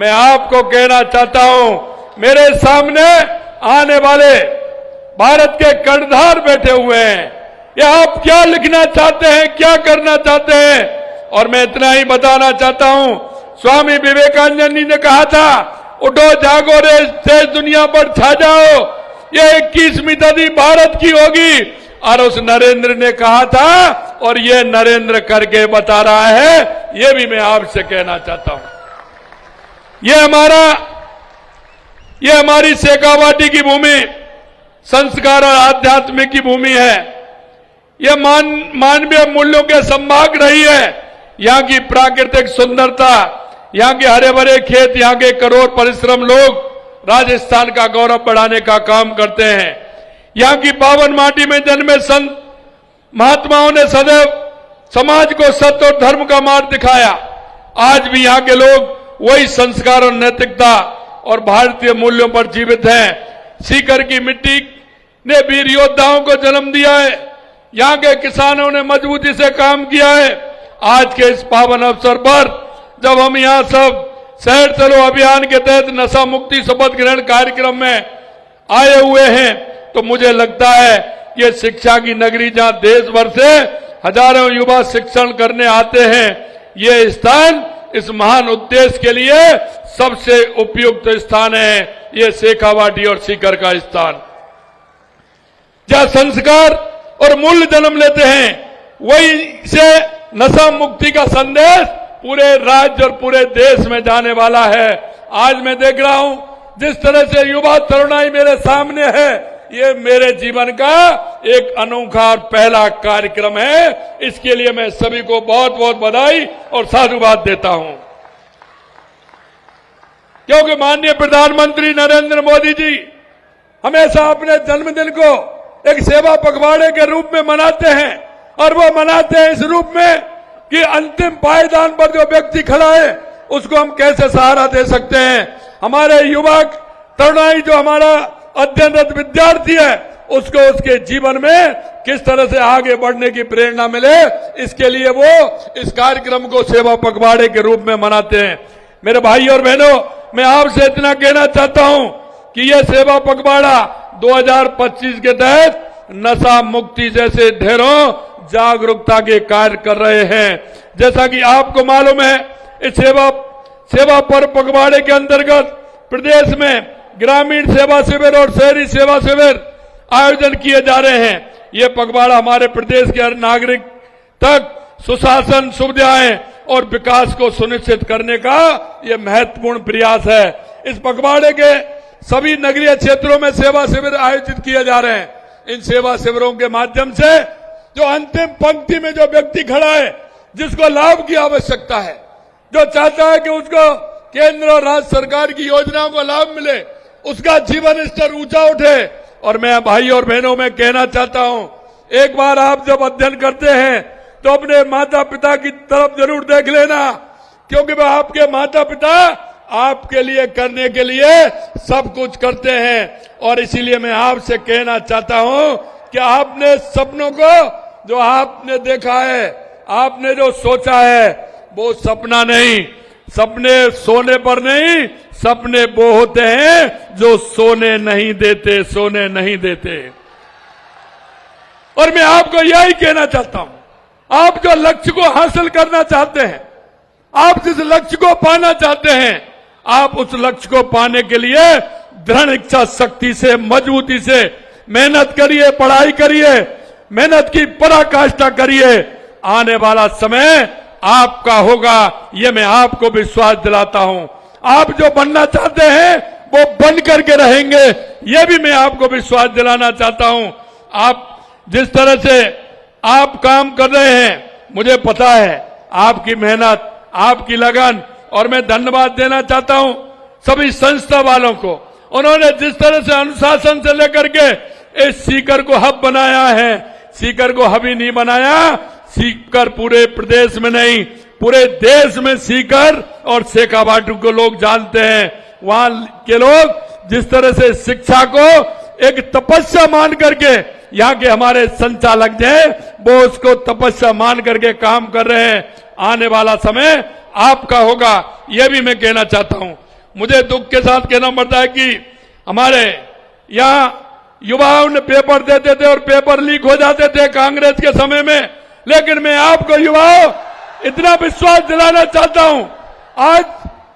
मैं आपको कहना चाहता हूं, मेरे सामने आने वाले भारत के कर्णधार बैठे हुए हैं। ये आप क्या लिखना चाहते हैं, क्या करना चाहते हैं? और मैं इतना ही बताना चाहता हूं, स्वामी विवेकानंद जी ने कहा था, उठो जागो रे देश दुनिया पर छा जाओ, ये 21वीं सदी भारत की होगी। और उस नरेंद्र ने कहा था, और ये नरेंद्र करके बता रहा है। ये भी मैं आपसे कहना चाहता हूं, ये हमारी शेखावाटी की भूमि संस्कार और आध्यात्मिक की भूमि है। ये मानवीय मूल्यों के संभाग रही है। यहाँ की प्राकृतिक सुंदरता, यहाँ के हरे भरे खेत, यहाँ के करोड़ परिश्रम लोग राजस्थान का गौरव बढ़ाने का काम करते हैं। यहाँ की पावन माटी में जन्मे संत महात्माओं ने सदैव समाज को सत्य और धर्म का मार्ग दिखाया। आज भी यहाँ के लोग वही संस्कार और नैतिकता और भारतीय मूल्यों पर जीवित हैं। सीकर की मिट्टी ने वीर योद्धाओं को जन्म दिया है। यहाँ के किसानों ने मजबूती से काम किया है। आज के इस पावन अवसर पर जब हम यहाँ सब शहर चलो अभियान के तहत नशा मुक्ति शपथ ग्रहण कार्यक्रम में आए हुए हैं, तो मुझे लगता है कि शिक्षा की नगरी जहाँ देश भर से हजारों युवा शिक्षण करने आते हैं, ये स्थान इस महान उद्देश्य के लिए सबसे उपयुक्त स्थान है। ये शेखावाटी और सीकर का स्थान, जहाँ संस्कार और मूल्य जन्म लेते हैं, वही से नशा मुक्ति का संदेश पूरे राज्य और पूरे देश में जाने वाला है। आज मैं देख रहा हूं जिस तरह से युवा तरुणाई मेरे सामने है, ये मेरे जीवन का एक अनोखा और पहला कार्यक्रम है। इसके लिए मैं सभी को बहुत बहुत बधाई और साधुवाद देता हूं, क्योंकि माननीय प्रधानमंत्री नरेंद्र मोदी जी हमेशा अपने जन्मदिन को एक सेवा पखवाड़े के रूप में मनाते हैं। और वो मनाते हैं इस रूप में कि अंतिम पायदान पर जो व्यक्ति खड़ा है उसको हम कैसे सहारा दे सकते हैं। हमारे युवक तरुणाई जो हमारा अध्ययनरत विद्यार्थी है, उसको उसके जीवन में किस तरह से आगे बढ़ने की प्रेरणा मिले, इसके लिए वो इस कार्यक्रम को सेवा पखवाड़े के रूप में मनाते हैं। मेरे भाई और बहनों, मैं आपसे इतना कहना चाहता हूं कि यह सेवा पखवाड़ा 2025 के तहत नशा मुक्ति जैसे ढेरों जागरूकता के कार्य कर रहे हैं। जैसा कि आपको मालूम है, इस सेवा पर्व पखवाड़े के अंतर्गत प्रदेश में ग्रामीण सेवा शिविर और शहरी सेवा शिविर आयोजन किए जा रहे हैं। ये पखवाड़ा हमारे प्रदेश के हर नागरिक तक सुशासन, सुविधाएं और विकास को सुनिश्चित करने का ये महत्वपूर्ण प्रयास है। इस पखवाड़े के सभी नगरीय क्षेत्रों में सेवा शिविर आयोजित किए जा रहे हैं। इन सेवा शिविरों के माध्यम से जो अंतिम पंक्ति में जो व्यक्ति खड़ा है, जिसको लाभ की आवश्यकता है, जो चाहता है कि उसको केंद्र और राज्य सरकार की योजनाओं का लाभ मिले, उसका जीवन स्तर ऊंचा उठे। और मैं भाई और बहनों में कहना चाहता हूं, एक बार आप जब अध्ययन करते हैं तो अपने माता पिता की तरफ जरूर देख लेना, क्योंकि वह आपके माता पिता आपके लिए करने के लिए सब कुछ करते हैं। और इसीलिए मैं आपसे कहना चाहता हूं कि आपने सपनों को जो आपने देखा है, आपने जो सोचा है, वो सपना नहीं, सपने सोने पर नहीं, सपने वो होते हैं जो सोने नहीं देते, सोने नहीं देते। और मैं आपको यही कहना चाहता हूं, आप जो लक्ष्य को हासिल करना चाहते हैं, आप जिस लक्ष्य को पाना चाहते हैं, आप उस लक्ष्य को पाने के लिए दृढ़ इच्छा शक्ति से, मजबूती से मेहनत करिए, पढ़ाई करिए, मेहनत की पराकाष्ठा करिए। आने वाला समय आपका होगा, ये मैं आपको विश्वास दिलाता हूं। आप जो बनना चाहते हैं वो बन करके रहेंगे, ये भी मैं आपको विश्वास दिलाना चाहता हूं। आप जिस तरह से आप काम कर रहे हैं, मुझे पता है आपकी मेहनत, आपकी लगन, और मैं धन्यवाद देना चाहता हूं सभी संस्था वालों को। उन्होंने जिस तरह से अनुशासन से लेकर के इस सीकर को हब बनाया है, सीकर को हब ही नहीं बनाया, सीकर पूरे प्रदेश में नहीं, पूरे देश में सीकर और शेखावाटी को लोग जानते हैं। वहां के लोग जिस तरह से शिक्षा को एक तपस्या मान करके, यहाँ के हमारे संचालक हैं, वो उसको तपस्या मान करके काम कर रहे हैं। आने वाला समय आपका होगा, यह भी मैं कहना चाहता हूं। मुझे दुख के साथ कहना पड़ता है कि हमारे यहां युवाओं ने पेपर देते थे और पेपर लीक हो जाते थे कांग्रेस के समय में। लेकिन मैं आपको युवाओं इतना विश्वास दिलाना चाहता हूं, आज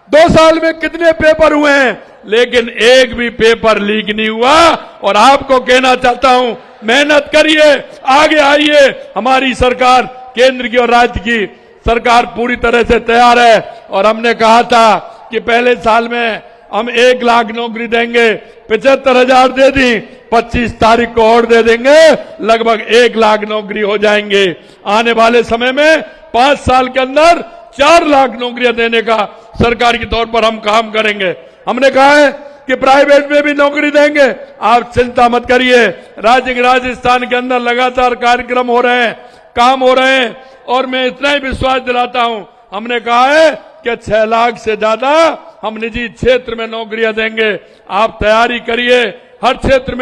2 साल में कितने पेपर हुए हैं, लेकिन एक भी पेपर लीक नहीं हुआ। और आपको कहना चाहता हूं, मेहनत करिए, आगे आइए। हमारी सरकार, केंद्र की और राज्य की सरकार पूरी तरह से तैयार है। और हमने कहा था कि पहले साल में हम 1 लाख नौकरी देंगे, 75,000 दे दी, 25 तारीख को और दे देंगे, लगभग 1 लाख नौकरी हो जाएंगे। आने वाले समय में 5 साल के अंदर 4 लाख नौकरियां देने का सरकार के तौर पर हम काम करेंगे। हमने कहा है कि प्राइवेट में भी नौकरी देंगे, आप चिंता मत करिए। राजस्थान के अंदर लगातार कार्यक्रम हो रहे हैं, काम हो रहे हैं। और मैं इतना ही विश्वास दिलाता हूं, हमने कहा है कि 6 लाख से ज्यादा हम निजी क्षेत्र में नौकरियां देंगे। आप तैयारी करिए। हर क्षेत्र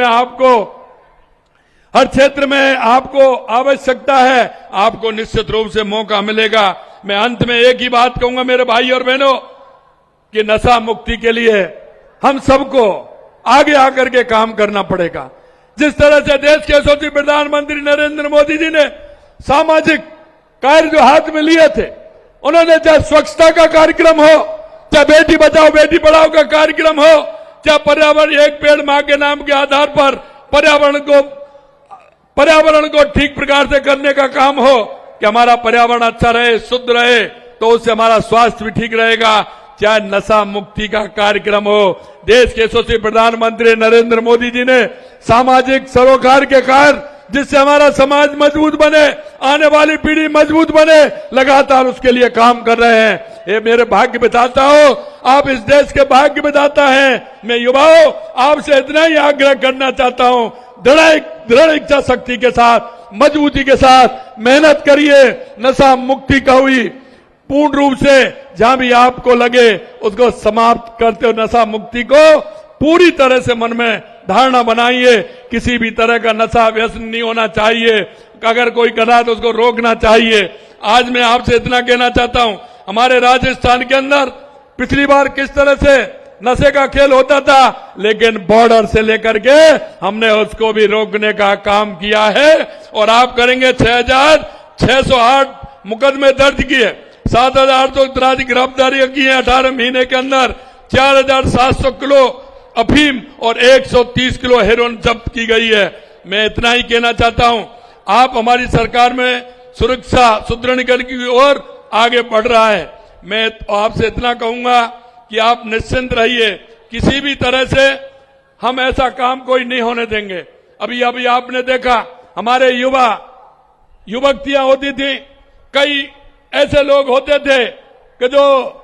में आपको आवश्यकता है, आपको निश्चित रूप से मौका मिलेगा। मैं अंत में एक ही बात कहूंगा मेरे भाई और बहनों, कि नशा मुक्ति के लिए हम सबको आगे आकर के काम करना पड़ेगा। जिस तरह से देश के यशस्वी प्रधानमंत्री नरेंद्र मोदी जी ने सामाजिक कार्य जो हाथ में लिए थे, उन्होंने चाहे स्वच्छता का कार्यक्रम हो, चाहे बेटी बचाओ बेटी पढ़ाओ का कार्यक्रम हो, चाहे पर्यावरण एक पेड़ मां के नाम के आधार पर पर्यावरण को ठीक प्रकार से करने का काम हो, कि हमारा पर्यावरण अच्छा रहे, शुद्ध रहे, तो उससे हमारा स्वास्थ्य भी ठीक रहेगा। चाहे नशा मुक्ति का कार्यक्रम हो, देश के यशस्वी प्रधानमंत्री नरेंद्र मोदी जी ने सामाजिक सरोकार के कार्य, जिससे हमारा समाज मजबूत बने, आने वाली पीढ़ी मजबूत बने, लगातार उसके लिए काम कर रहे हैं। ये मेरे भाग्य बताता हो, आप इस देश के भाग्य बताता हैं। मैं युवाओं आपसे इतना ही आग्रह करना चाहता हूं, दृढ़ इच्छा शक्ति के साथ, मजबूती के साथ मेहनत करिए। नशा मुक्ति का हुई पूर्ण रूप से जहां भी आपको लगे उसको समाप्त करते हो। नशा मुक्ति को पूरी तरह से मन में धारणा बनाइए। किसी भी तरह का नशा व्यसन नहीं होना चाहिए। अगर कोई कर रहा है तो उसको रोकना चाहिए। आज मैं आपसे इतना कहना चाहता हूं, हमारे राजस्थान के अंदर पिछली बार किस तरह से नशे का खेल होता था, लेकिन बॉर्डर से लेकर के हमने उसको भी रोकने का काम किया है। और आप करेंगे 6,608 मुकदमे दर्ज किए, 7,000 तो अपराधी गिरफ्तारियां की है 18 महीने के अंदर, 4,700 किलो अफीम और 130 किलो हेरोइन जब्त की गई है। मैं इतना ही कहना चाहता हूं, आप हमारी सरकार में सुरक्षा सुदृढ़ीकरण की ओर आगे बढ़ रहा है। मैं आपसे इतना कहूंगा कि आप निश्चिंत रहिए, किसी भी तरह से हम ऐसा काम कोई नहीं होने देंगे। अभी आपने देखा हमारे युवतियां होती थी, कई ऐसे लोग होते थे कि जो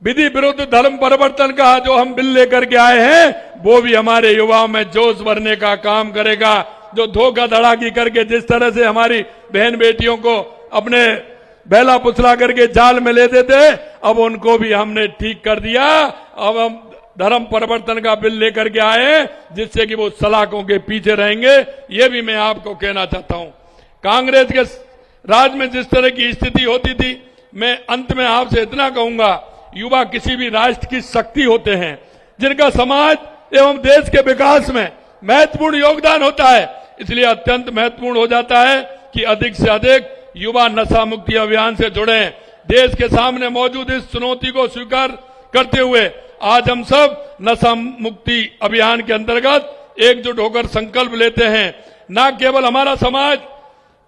विधि विरुद्ध धर्म परिवर्तन का जो हम बिल लेकर के आए हैं, वो भी हमारे युवाओं में जोश भरने का काम करेगा। जो धोखाधड़ी करके जिस तरह से हमारी बहन बेटियों को अपने बेला पुछला करके जाल में लेते थे, अब उनको भी हमने ठीक कर दिया। अब हम धर्म परिवर्तन का बिल लेकर के आए, जिससे कि वो सलाखों के पीछे रहेंगे। ये भी मैं आपको कहना चाहता हूं। कांग्रेस के राज में जिस तरह की स्थिति होती थी, मैं अंत में आपसे इतना कहूंगा, युवा किसी भी राष्ट्र की शक्ति होते हैं, जिनका समाज एवं देश के विकास में महत्वपूर्ण योगदान होता है। इसलिए अत्यंत महत्वपूर्ण हो जाता है कि अधिक से अधिक युवा नशा मुक्ति अभियान से जुड़े। देश के सामने मौजूद इस चुनौती को स्वीकार करते हुए आज हम सब नशा मुक्ति अभियान के अंतर्गत एकजुट होकर संकल्प लेते हैं। न केवल हमारा समाज,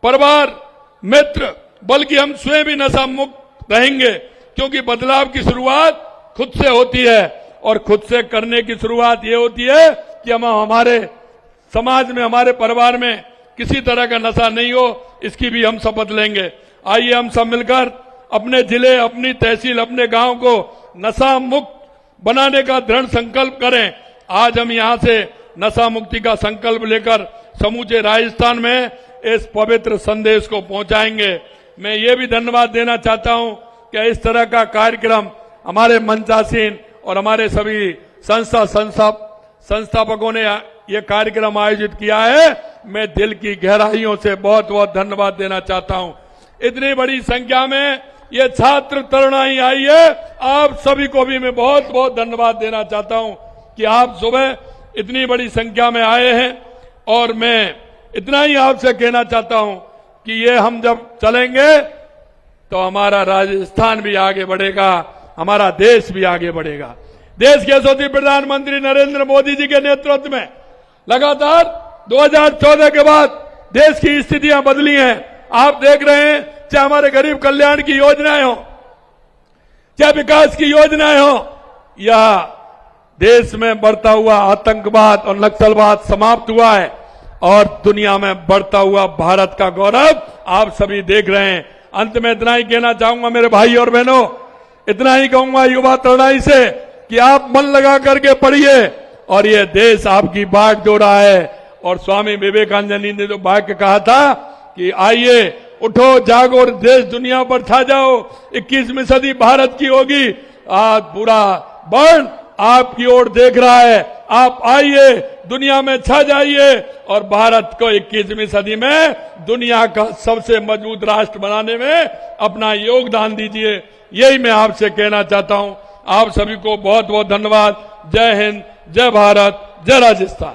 परिवार, मित्र, बल्कि हम स्वयं भी नशा मुक्त रहेंगे, क्योंकि बदलाव की शुरुआत खुद से होती है। और खुद से करने की शुरुआत ये होती है कि हम हमारे समाज में, हमारे परिवार में किसी तरह का नशा नहीं हो, इसकी भी हम शपथ लेंगे। आइए हम सब मिलकर अपने जिले, अपनी तहसील, अपने गांव को नशा मुक्त बनाने का दृढ़ संकल्प करें। आज हम यहां से नशा मुक्ति का संकल्प लेकर समूचे राजस्थान में इस पवित्र संदेश को पहुंचाएंगे। मैं ये भी धन्यवाद देना चाहता हूं कि इस तरह का कार्यक्रम हमारे मंचासीन और हमारे सभी संस्थापकों ने ये कार्यक्रम आयोजित किया है। मैं दिल की गहराइयों से बहुत बहुत धन्यवाद देना चाहता हूं। इतनी बड़ी संख्या में ये छात्र तरुणाई आई है, आप सभी को भी मैं बहुत बहुत धन्यवाद देना चाहता हूं कि आप सुबह इतनी बड़ी संख्या में आए हैं। और मैं इतना ही आपसे कहना चाहता हूं कि ये हम जब चलेंगे तो हमारा राजस्थान भी आगे बढ़ेगा, हमारा देश भी आगे बढ़ेगा। देश के यशस्वी प्रधानमंत्री नरेंद्र मोदी जी के नेतृत्व में लगातार 2014 के बाद देश की स्थितियां बदली हैं। आप देख रहे हैं, चाहे हमारे गरीब कल्याण की योजनाएं हो, चाहे विकास की योजनाएं हो, या देश में बढ़ता हुआ आतंकवाद और नक्सलवाद समाप्त हुआ है और दुनिया में बढ़ता हुआ भारत का गौरव आप सभी देख रहे हैं। अंत में इतना ही कहना चाहूंगा मेरे भाई और बहनों, इतना ही कहूंगा युवा तरुणाई से कि आप मन लगा करके पढ़िए और ये देश आपकी बाट जो रहा है। और स्वामी विवेकानंद जी ने जो वाक्य कहा था कि आइए उठो जागो और देश दुनिया पर छा जाओ, 21वीं सदी भारत की होगी। आज पूरा वर्ल्ड आपकी ओर देख रहा है, आप आइए दुनिया में छा जाइए और भारत को 21वीं सदी में दुनिया का सबसे मजबूत राष्ट्र बनाने में अपना योगदान दीजिए। यही मैं आपसे कहना चाहता हूं। आप सभी को बहुत बहुत धन्यवाद। जय हिंद, जय भारत, जय राजस्थान।